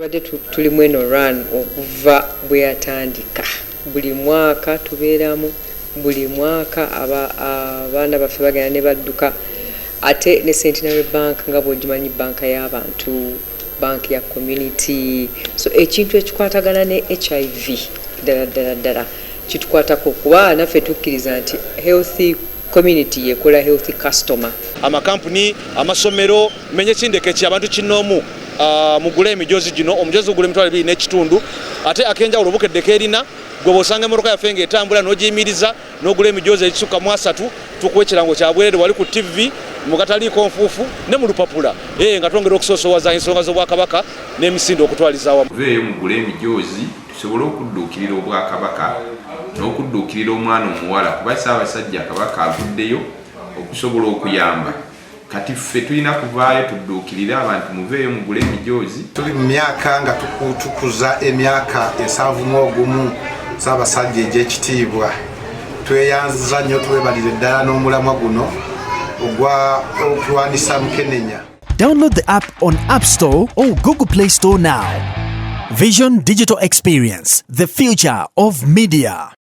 Tubadde tulimu eno run okuva bwe yatandika. Buli mwaka tubeeramu, buli mwaka abaana baffe bagenda ne badduka. Ate ne Centenary Bank nga bw'ogimanyi banka y'abantu, banka ya community. So ekintu ekikwatagana ne HIV ddala kitukwatako kuba naffe tukkiriza nti healthy community yekola healthy customer. Amakampuni, amasomero, menye kindekeki abantu kinoomu mugule emijoozi gino, omujoozi gugula emitwalo 2 n'ekitundu, ate akenjawulo bukeddeko erina gwe bw'osanga emmotoka yaffe ng'etambula n'ogiyimiriza n'ogula emijoozi ekisukka mu 3 tukuwa ekirango kya bwereere wali ku TV mu kataliiko nfuufu ne mu lupapula nga twongera okusoosowaza ensonga z'Obwakabaka n'emisinde okutwaliza awamu. Muveeyo mugule emijoozi tusobole okudduukirira Obwakabaka n'okudduukirira omwana omuwala kuba Ssaabasajja Kabaka aguddeyo okusobola okuyamba. Kati ffe tulina kuvaayo tudduukirire abantu muveeyo mugule emijoozi. Tuli mu myaka nga tukuza emyaka 71 Ssaabasajja egy'ekitiibwa. Tweyanza nnyo twebalire ddala n'omulamwa guno ogwa okulwanisa Mukenenya. Download the app on App Store or Google Play Store now. Vision Digital Experience, the future of media.